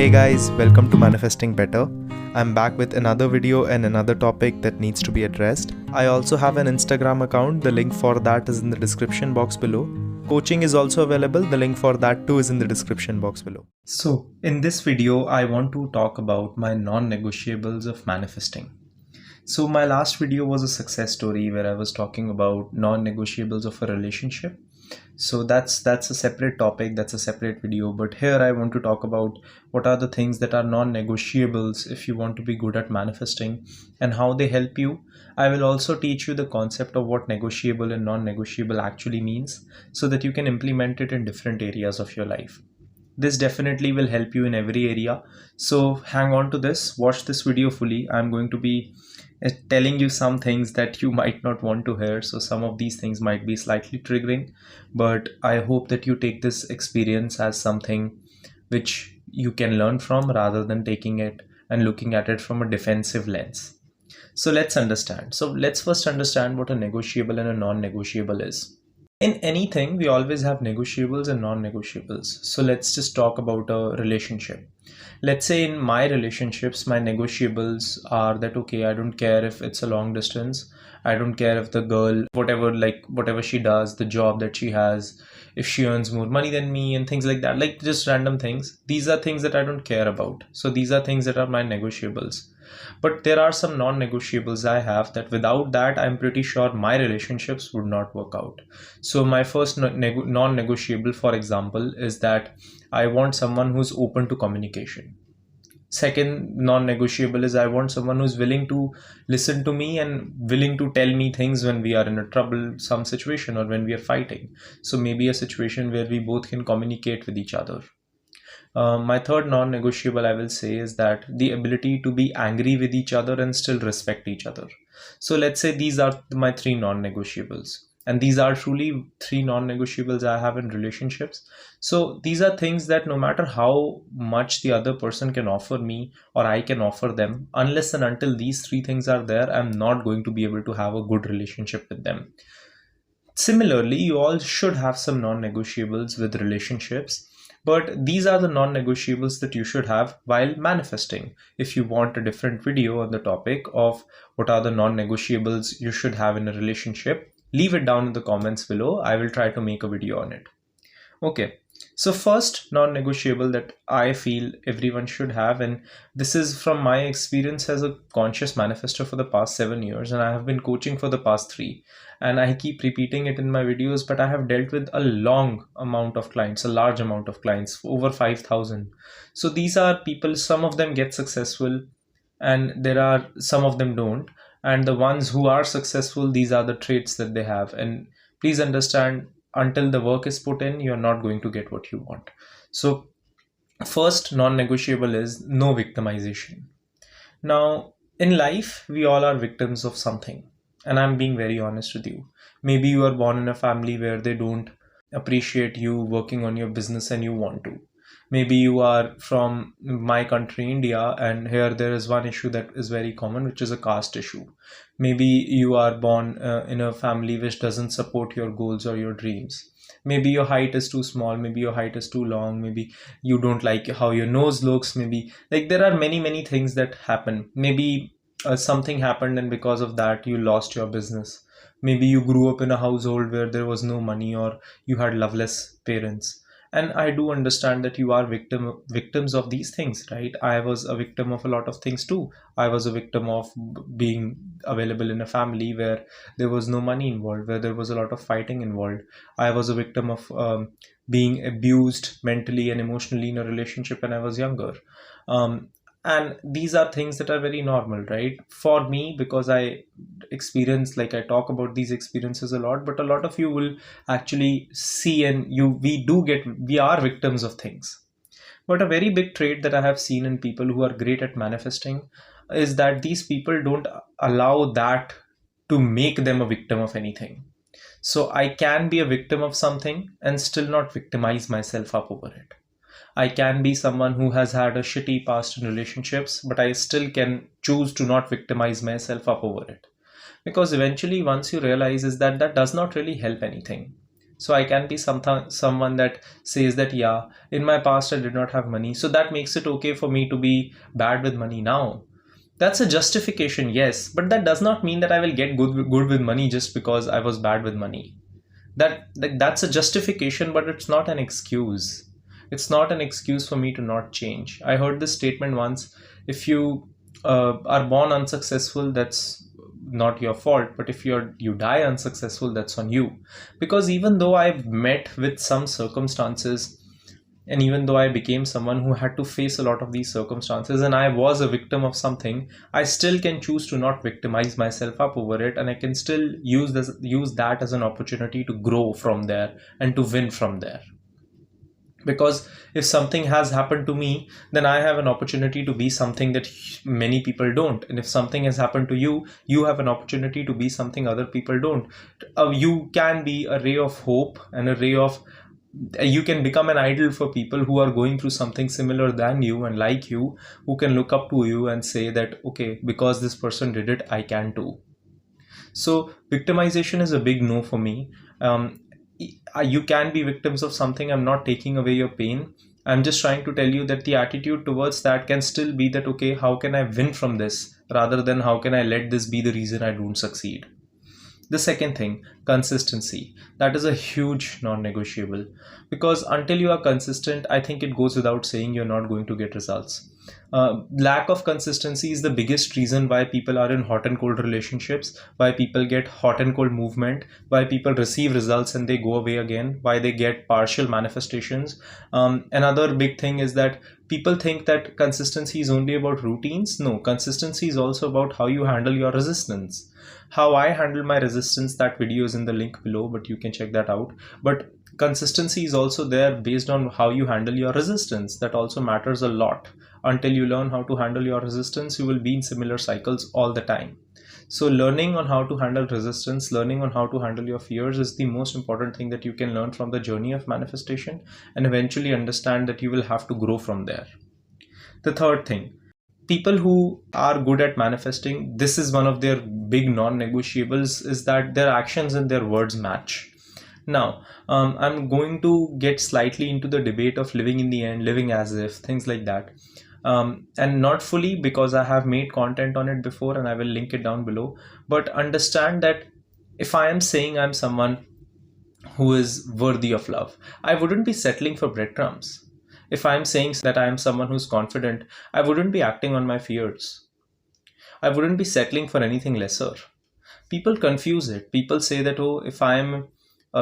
Hey guys, welcome to Manifesting Better. I'm back with another video and another topic that needs to be addressed. I also have an Instagram account. The link for that is in the description box below. Coaching is also available. The link for that too is in the description box below. So, in this video, I want to talk about my non-negotiables of manifesting. So, my last video was a success story where I was talking about non-negotiables of a relationship. So that's a separate topic, that's a separate video, but here I want to talk about what are the things that are non-negotiables if you want to be good at manifesting and how they help you. I will also teach you the concept of what negotiable and non-negotiable actually means so that you can implement it in different areas of your life. This definitely will help you in every area. So hang on to this, watch this video fully. I'm going to be telling you some things that you might not want to hear. So some of these things might be slightly triggering, but I hope that you take this experience as something which you can learn from rather than taking it and looking at it from a defensive lens. So let's understand. So let's first understand what a negotiable and a non-negotiable is. In anything, we always have negotiables and non-negotiables. So let's just talk about a relationship. Let's say in my relationships, my negotiables are that, okay, I don't care if it's a long distance. I don't care if the girl, whatever she does, the job that she has, if she earns more money than me and things like that, like just random things. These are things that I don't care about. So these are things that are my negotiables. But there are some non-negotiables I have that without that, I'm pretty sure my relationships would not work out. So my first non-negotiable, for example, is that I want someone who's open to communication. Second non-negotiable is I want someone who's willing to listen to me and willing to tell me things when we are in a troublesome situation or when we are fighting. So maybe a situation where we both can communicate with each other. My third non-negotiable I will say is that the ability to be angry with each other and still respect each other. So let's say these are my three non-negotiables. And these are truly three non-negotiables I have in relationships. So these are things that no matter how much the other person can offer me or I can offer them, unless and until these three things are there, I'm not going to be able to have a good relationship with them. Similarly, you all should have some non-negotiables with relationships. But these are the non-negotiables that you should have while manifesting. If you want a different video on the topic of what are the non-negotiables you should have in a relationship, leave it down in the comments below. I will try to make a video on it. Okay, so first non-negotiable that I feel everyone should have, and this is from my experience as a conscious manifestor for the past 7 years, and I have been coaching for the past 3, and I keep repeating it in my videos, but I have dealt with a large amount of clients, over 5,000. So these are people, some of them get successful and there are some of them don't. And the ones who are successful, these are the traits that they have. And please understand, until the work is put in, you're not going to get what you want. So first non-negotiable is no victimization. Now, in life, we all are victims of something. And I'm being very honest with you. Maybe you are born in a family where they don't appreciate you working on your business and you want to. Maybe you are from my country, India, and here there is one issue that is very common, which is a caste issue. Maybe you are born in a family which doesn't support your goals or your dreams. Maybe your height is too small, maybe your height is too long, maybe you don't like how your nose looks, maybe like there are many things that happen. Maybe something happened and because of that you lost your business. Maybe you grew up in a household where there was no money or you had loveless parents. And I do understand that you are victims of these things, right? I was a victim of a lot of things too. I was a victim of being available in a family where there was no money involved, where there was a lot of fighting involved. I was a victim of being abused mentally and emotionally in a relationship when I was younger. And these are things that are very normal, right? For me, because I experience, like I talk about these experiences a lot, but a lot of you will actually see and we are victims of things. But a very big trait that I have seen in people who are great at manifesting is that these people don't allow that to make them a victim of anything. So I can be a victim of something and still not victimize myself up over it. I can be someone who has had a shitty past in relationships, but I still can choose to not victimize myself up over it. Because eventually, once you realize is that does not really help anything. So I can be someone that says that, yeah, in my past I did not have money, so that makes it okay for me to be bad with money now. That's a justification, yes, but that does not mean that I will get good with money just because I was bad with money. That's a justification, but it's not an excuse. It's not an excuse for me to not change. I heard this statement once: if you are born unsuccessful, that's not your fault, but if you die unsuccessful, that's on you. Because even though I've met with some circumstances, and even though I became someone who had to face a lot of these circumstances, and I was a victim of something, I still can choose to not victimize myself up over it, and I can still use that as an opportunity to grow from there and to win from there. Because if something has happened to me, then I have an opportunity to be something that many people don't, and if something has happened to you, you have an opportunity to be something other people don't. You can be a ray of hope and a ray of you can become an idol for people who are going through something similar than you and like you, who can look up to you and say that, okay, because this person did it, I can too. So victimization is a big no for me. You can be victims of something. I'm not taking away your pain. I'm just trying to tell you that the attitude towards that can still be that, okay, how can I win from this, rather than how can I let this be the reason I don't succeed. The second thing, consistency. That is a huge non-negotiable, because until you are consistent, I think it goes without saying you're not going to get results. Lack of consistency is the biggest reason why people are in hot and cold relationships, why people get hot and cold movement, why people receive results and they go away again, why they get partial manifestations. Another big thing is that people think that consistency is only about routines. No, consistency is also about how you handle your resistance. How I handle my resistance, that video is in the link below, but you can check that out. But consistency is also there based on how you handle your resistance. That also matters a lot. Until you learn how to handle your resistance, you will be in similar cycles all the time. So learning on how to handle resistance, learning on how to handle your fears is the most important thing that you can learn from the journey of manifestation, and eventually understand that you will have to grow from there. The third thing, people who are good at manifesting, this is one of their big non-negotiables, is that their actions and their words match. Now, I'm going to get slightly into the debate of living in the end, living as if, things like that. And not fully, because I have made content on it before and I will link it down below. But understand that if I am saying I'm someone who is worthy of love, I wouldn't be settling for breadcrumbs. If I'm saying that I am someone who's confident, I wouldn't be acting on my fears. I wouldn't be settling for anything lesser. People confuse it. People say that, oh, if I'm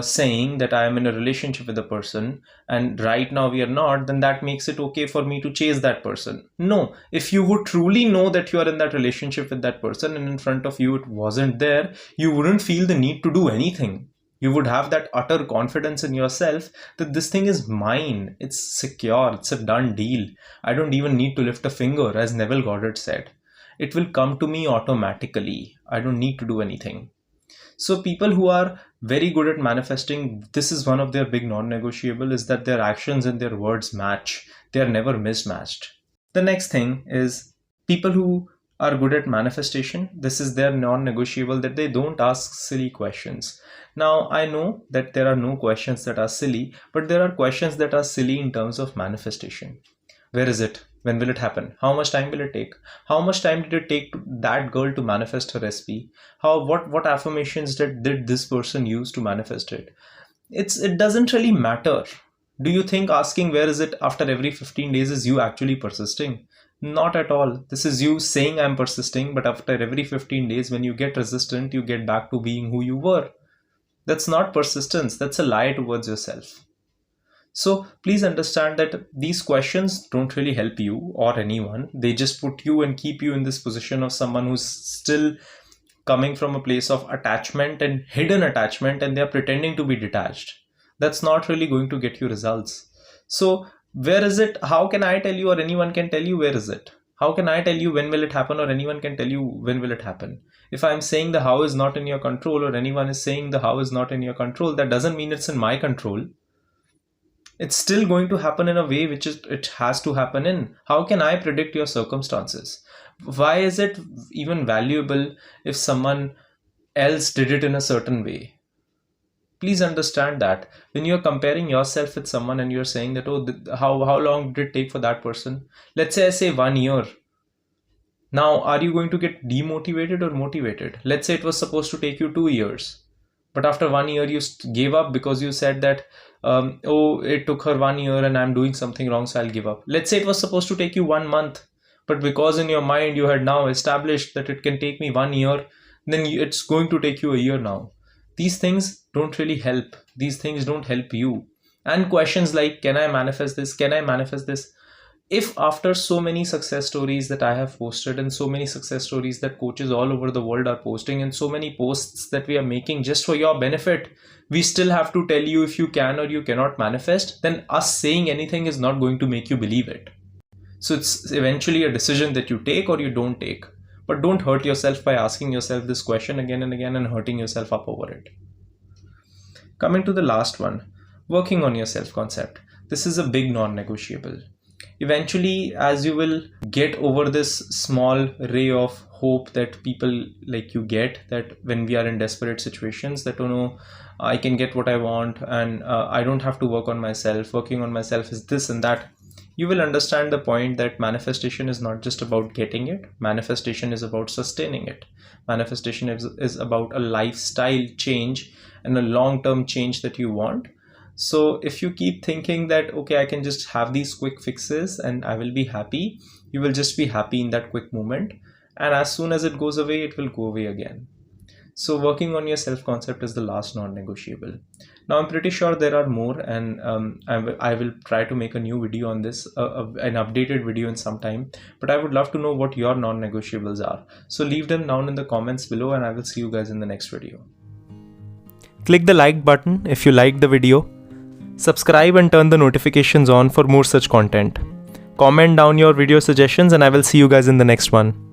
saying that I am in a relationship with a person and right now we are not, then that makes it okay for me to chase that person. No, if you would truly know that you are in that relationship with that person and in front of you it wasn't there, you wouldn't feel the need to do anything. You would have that utter confidence in yourself that this thing is mine, it's secure, it's a done deal. I don't even need to lift a finger, as Neville Goddard said. It will come to me automatically. I don't need to do anything. So people who are very good at manifesting, this is one of their big non-negotiable, is that their actions and their words match. They are never mismatched. The next thing is people who are good at manifestation, this is their non-negotiable, that they don't ask silly questions. Now, I know that there are no questions that are silly, but there are questions that are silly in terms of manifestation. Where is it? When will it happen? How much time will it take? How much time did it take to that girl to manifest her recipe? What affirmations did this person use to manifest it? It doesn't really matter. Do you think asking where is it after every 15 days is you actually persisting? Not at all. This is you saying I'm persisting, but after every 15 days, when you get resistant, you get back to being who you were. That's not persistence. That's a lie towards yourself. So please understand that these questions don't really help you or anyone. They just put you and keep you in this position of someone who's still coming from a place of attachment and hidden attachment, and they're pretending to be detached. That's not really going to get you results. So where is it? How can I tell you, or anyone can tell you where is it? How can I tell you when will it happen, or anyone can tell you when will it happen? If I'm saying the how is not in your control, or anyone is saying the how is not in your control, that doesn't mean it's in my control. It's still going to happen in a way which it has to happen in. How can I predict your circumstances? Why is it even valuable if someone else did it in a certain way? Please understand that when you're comparing yourself with someone and you're saying that, oh, how long did it take for that person? Let's say I say 1 year. Now, are you going to get demotivated or motivated? Let's say it was supposed to take you 2 years, but after 1 year you gave up because you said that, oh, it took her 1 year and I'm doing something wrong, so I'll give up. Let's say it was supposed to take you 1 month, but because in your mind you had now established that it can take me 1 year, then it's going to take you a year now. These things don't really help. These things don't help you. And questions like, can I manifest this? Can I manifest this? If after so many success stories that I have posted and so many success stories that coaches all over the world are posting and so many posts that we are making just for your benefit, we still have to tell you if you can or you cannot manifest, then us saying anything is not going to make you believe it. So it's eventually a decision that you take or you don't take. But don't hurt yourself by asking yourself this question again and again and hurting yourself up over it. Coming to the last one, working on your self-concept. This is a big non-negotiable. Eventually, as you will get over this small ray of hope that people like you get, that when we are in desperate situations, that, oh no, I can get what I want and I don't have to work on myself. Working on myself is this and that. You will understand the point that manifestation is not just about getting it. Manifestation is about sustaining it. Manifestation is about a lifestyle change and a long-term change that you want. So if you keep thinking that, okay, I can just have these quick fixes and I will be happy, you will just be happy in that quick moment. And as soon as it goes away, it will go away again. So working on your self-concept is the last non-negotiable. Now, I'm pretty sure there are more, and I will try to make a new video on this, an updated video in some time. But I would love to know what your non-negotiables are. So leave them down in the comments below, and I will see you guys in the next video. Click the like button if you liked the video. Subscribe and turn the notifications on for more such content. Comment down your video suggestions, and I will see you guys in the next one.